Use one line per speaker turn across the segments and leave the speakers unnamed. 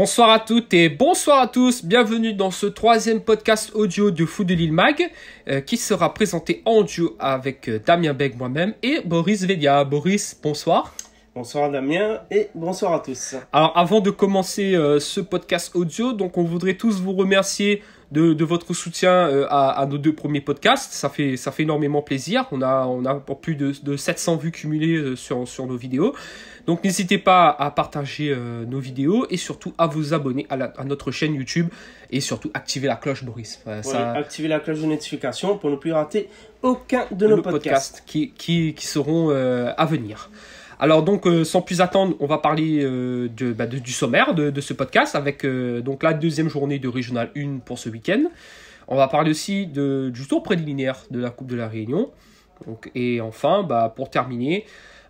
Bonsoir à toutes et bonsoir à tous, bienvenue dans ce troisième podcast audio de Foot de Lille Mag qui sera présenté en duo avec Damien Beg, moi-même et Boris Velia. Boris, bonsoir.
Bonsoir Damien et bonsoir à tous.
Alors avant de commencer ce podcast audio, donc on voudrait tous vous remercier de votre soutien à nos deux premiers podcasts. Ça fait énormément plaisir. On a plus de 700 vues cumulées sur nos vidéos. Donc n'hésitez pas à partager nos vidéos et surtout à vous abonner à notre chaîne YouTube et surtout activer la cloche, Boris.
Activer la cloche de notification pour ne plus rater aucun de nos podcasts
qui seront à venir. Alors donc sans plus attendre, on va parler du sommaire de ce podcast avec donc la deuxième journée de Régional 1 pour ce week-end. On va parler aussi du tour préliminaire de la Coupe de la Réunion. Donc, et enfin, pour terminer,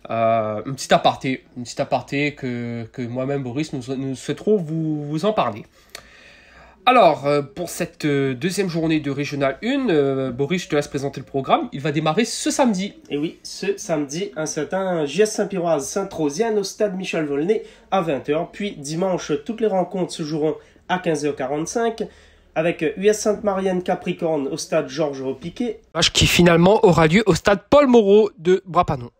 un petit aparté que moi-même, Boris, nous souhaiterons vous en parler. Alors, pour cette deuxième journée de Régional 1, Boris, je te laisse présenter le programme. Il va démarrer ce samedi.
Et oui, ce samedi, un certain JS Saint-Piroise Sainte-Rosiane au stade Michel Volney à 20h. Puis dimanche, toutes les rencontres se joueront à 15h45 avec US Sainte-Marienne Capricorne au stade Georges Repiquet.
Match qui finalement aura lieu au stade Paul Moreau de Brapanon.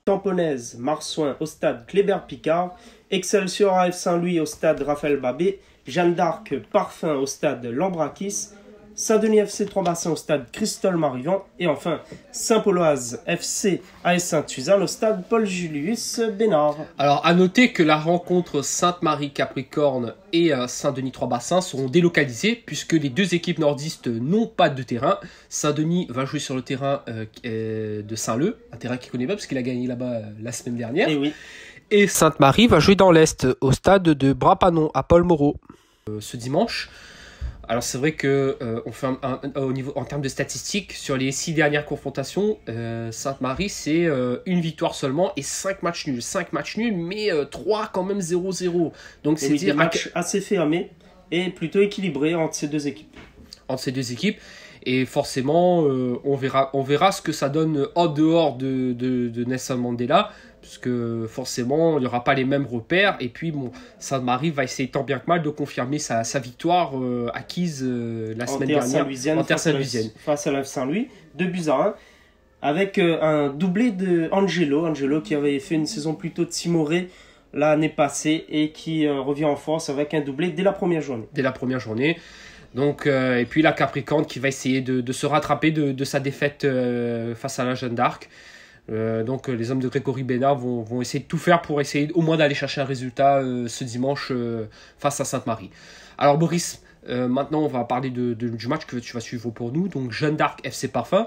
Tamponnaise Marsouin au stade Kléber-Picard. Excelsior AF Saint-Louis au stade Raphaël Babé. Jeanne d'Arc Parfum au stade Lambrakis, Saint-Denis FC Trois-Bassins au stade Christol-Marivant et enfin Saint-Pauloise FC AS Sainte-Suzanne au stade Paul-Julius Bénard.
Alors à noter que la rencontre Sainte-Marie-Capricorne et Saint-Denis Trois-Bassins seront délocalisées puisque les deux équipes nordistes n'ont pas de terrain. Saint-Denis va jouer sur le terrain de Saint-Leu, un terrain qu'il connaît bien parce qu'il a gagné là-bas la semaine dernière.
Et oui.
Et Sainte-Marie va jouer dans l'Est, au stade de Brapanon, à Paul Moreau, ce dimanche. Alors c'est vrai que on fait en termes de statistiques, sur les 6 dernières confrontations, Sainte-Marie c'est une victoire seulement et 5 matchs nuls. 5 matchs nuls, mais 3 quand même 0-0. Donc c'est
dire un match assez fermé et plutôt équilibré entre ces deux équipes.
Et forcément, on verra ce que ça donne en dehors de Nelson Mandela, puisque forcément, il n'y aura pas les mêmes repères. Et puis, Sainte-Marie va essayer tant bien que mal de confirmer sa victoire acquise la semaine dernière en terre Saint-Louisienne.
Face à la Saint-Louis, 2-1, avec un doublé de Angelo qui avait fait une saison plutôt timorée l'année passée et qui revient en force avec un doublé dès la première journée. Donc, et puis la Capricorne qui va essayer de se rattraper de sa défaite face à la Jeanne d'Arc. Donc les hommes de Grégory Bénard vont essayer de tout faire pour essayer au moins d'aller chercher un résultat ce dimanche face à Sainte-Marie. Alors Boris, maintenant on va parler du match que tu vas suivre pour nous. Donc Jeanne d'Arc FC Parfum.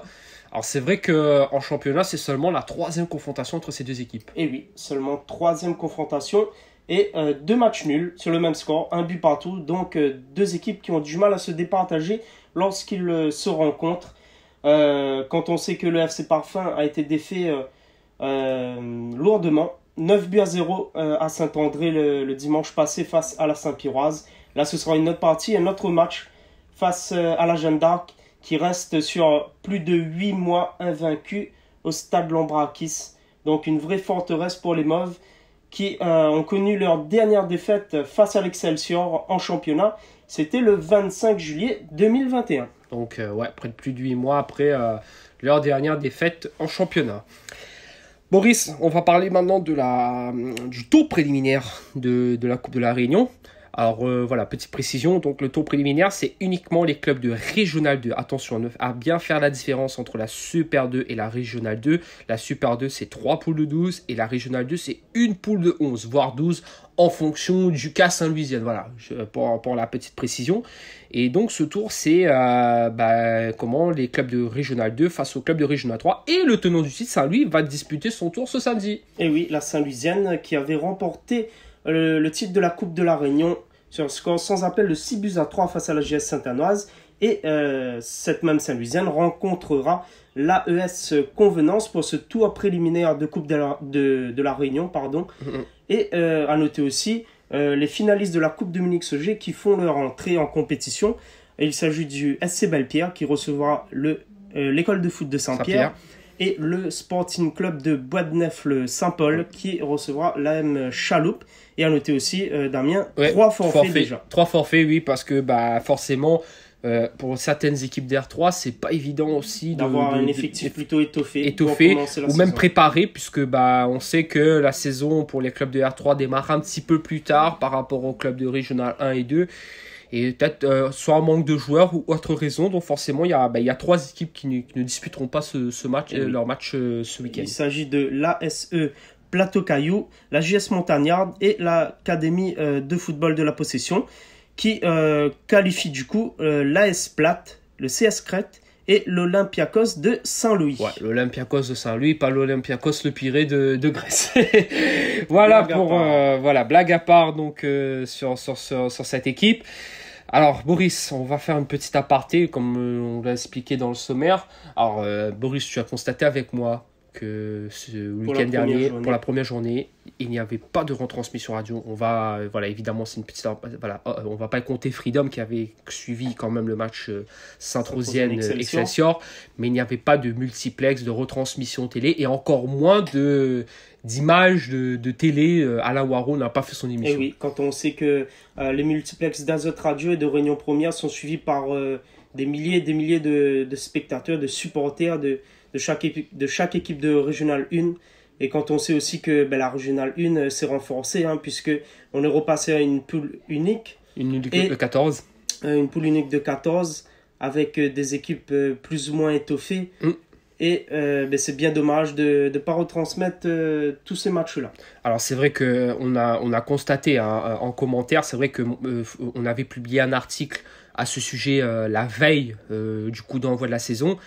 Alors c'est vrai qu'en championnat c'est seulement la 3e confrontation entre ces deux équipes. Et oui, seulement 3e confrontation. Et 2 matchs nuls sur le même score, 1 but partout. Donc 2 équipes qui ont du mal à se départager lorsqu'ils se rencontrent. Quand on sait que le FC Parfum a été défait lourdement, 9-0 à Saint-André le dimanche passé face à la Saint-Piroise. Là ce sera une autre partie, un autre match face à la Jeanne d'Arc qui reste sur plus de 8 mois invaincus au stade Lambrakis. Donc une vraie forteresse pour les Mauves, qui ont connu leur dernière défaite face à l'Excelsior en championnat. C'était le 25 juillet 2021.
Donc, près de plus de 8 mois après leur dernière défaite en championnat. Boris, on va parler maintenant du tour préliminaire de la Coupe de la Réunion. Alors voilà, petite précision, donc le tour préliminaire, c'est uniquement les clubs de Régional 2. Attention à bien faire la différence entre la Super 2 et la Régional 2. La Super 2, c'est 3 poules de 12 et la Régional 2, c'est une poule de 11, voire 12 en fonction du cas Saint-Louisienne. Voilà, pour la petite précision. Et donc ce tour, c'est comment les clubs de Régional 2 face aux clubs de Régional 3. Et le tenant du titre, Saint-Louis, va disputer son tour ce samedi.
Et oui, la Saint-Louisienne qui avait remporté le titre de la Coupe de la Réunion sur un score sans appel de 6-3 face à la JS Sainte-Anoise. Et cette même Saint-Louisienne rencontrera l'AES Convenance pour ce tour préliminaire de Coupe de la Réunion. Et à noter aussi les finalistes de la Coupe Dominique Sauger qui font leur entrée en compétition. Et il s'agit du SC Belle-Pierre qui recevra l'école de foot de Saint-Pierre. et le Sporting Club de Bois-de-Neuf-le-Saint-Paul qui recevra l'AM Chaloupe. Et à noter aussi, Damien, 3 forfaits déjà.
3 forfaits, oui, parce que forcément, pour certaines équipes d'R3, c'est pas évident aussi
d'avoir un effectif plutôt étoffé
ou même préparé, puisque on sait que la saison pour les clubs de R3 démarre un petit peu plus tard par rapport aux clubs de Régional 1 et 2. Et peut-être soit un manque de joueurs ou autre raison. Donc forcément, il y a 3 équipes qui ne disputeront pas ce match, leur match ce week-end.
Il s'agit de l'ASE Plateau Caillou, la JS Montagnarde et l'Académie de football de la Possession qui qualifie du coup l'AS Plate, le CS Crète et l'Olympiakos de Saint-Louis.
Ouais, l'Olympiakos de Saint-Louis, pas l'Olympiakos le Pirée de Grèce. Voilà, blague à part donc, sur cette équipe. Alors, Boris, on va faire une petite aparté, comme on l'a expliqué dans le sommaire. Alors, Boris, tu as constaté avec moi que ce week-end dernier, pour la première journée, il n'y avait pas de retransmission radio. On va, évidemment, c'est une petite... on va pas compter Freedom qui avait suivi quand même le match Saint-Rosienne Excelsior, mais il n'y avait pas de multiplex, de retransmission télé, et encore moins d'images de télé. Alain Waro n'a pas fait son émission.
Et oui, quand on sait que les multiplex d'Azot Radio et de Réunion Première sont suivis par des milliers et des milliers de spectateurs, de supporters de chaque équipe de Régional 1. Et quand on sait aussi que la Régional 1 s'est renforcée, puisque on est repassé à une poule unique.
Une unique de 14.
Une poule unique de 14, avec des équipes plus ou moins étoffées. Et c'est bien dommage de ne pas retransmettre tous ces matchs-là.
Alors c'est vrai qu'on a constaté en commentaire, c'est vrai qu'on avait publié un article à ce sujet la veille du coup d'envoi de la saison.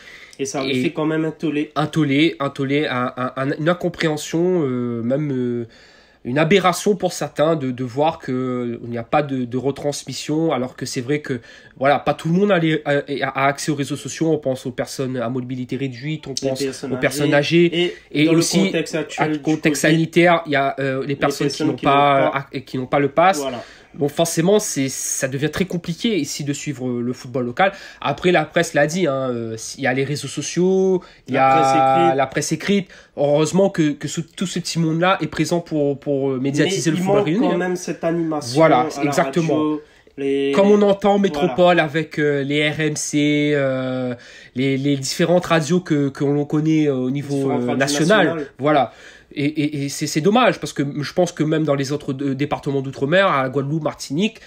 Et ça avait fait quand même un tollé.
Une incompréhension, même une aberration pour certains de voir qu'il n'y a pas de retransmission, alors que c'est vrai que pas tout le monde a accès aux réseaux sociaux. On pense aux personnes à mobilité réduite, on pense aux personnes âgées, et aussi le contexte sanitaire, il y a les personnes qui n'ont pas le pass. Voilà. Bon, forcément, ça devient très compliqué ici de suivre le football local. Après, la presse l'a dit, il y a les réseaux sociaux, il y a la presse écrite. Heureusement que tout ce petit monde-là est présent pour médiatiser le football réunion.
Il manque quand même cette animation.
Voilà, exactement. Comme on entend Métropole avec les RMC, les différentes radios que l'on connaît au niveau national. Voilà. Et c'est dommage, parce que je pense que même dans les autres départements d'outre-mer, à Guadeloupe, Martinique,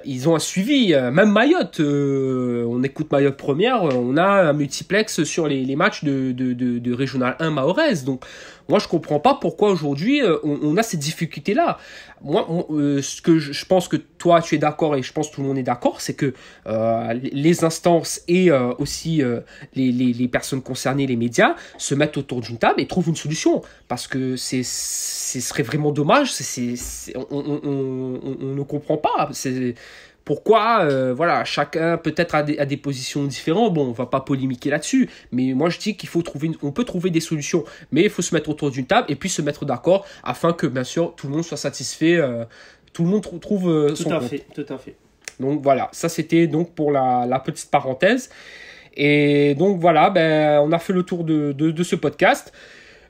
ils ont un suivi. Même Mayotte, on écoute Mayotte première, on a un multiplex sur les matchs de Régional 1 mahoraise. Donc moi je comprends pas pourquoi aujourd'hui on a ces difficultés-là. Moi, ce que je pense que toi tu es d'accord, et je pense que tout le monde est d'accord, c'est que les instances et aussi les personnes concernées, les médias, se mettent autour d'une table et trouvent une solution, parce que ce serait vraiment dommage. On ne comprend pas. Pourquoi chacun peut-être a des positions différentes. Bon, on va pas polémiquer là-dessus, mais moi je dis on peut trouver des solutions, mais il faut se mettre autour d'une table et puis se mettre d'accord afin que bien sûr tout le monde soit satisfait, tout le monde trouve son compte.
Tout à fait.
Donc voilà, ça c'était donc pour la petite parenthèse. Et donc voilà, on a fait le tour de ce podcast.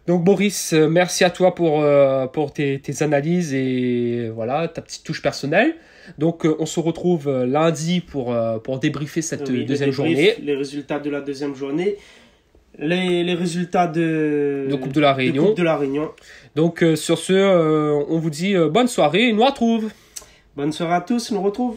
Donc Boris, merci à toi pour tes analyses et voilà, ta petite touche personnelle. Donc on se retrouve lundi pour débriefer cette deuxième journée.
Les résultats de la deuxième journée, les résultats de
Coupe de la Réunion. Donc sur ce, on vous dit bonne soirée et nous retrouve.
Bonne soirée à tous, nous retrouve.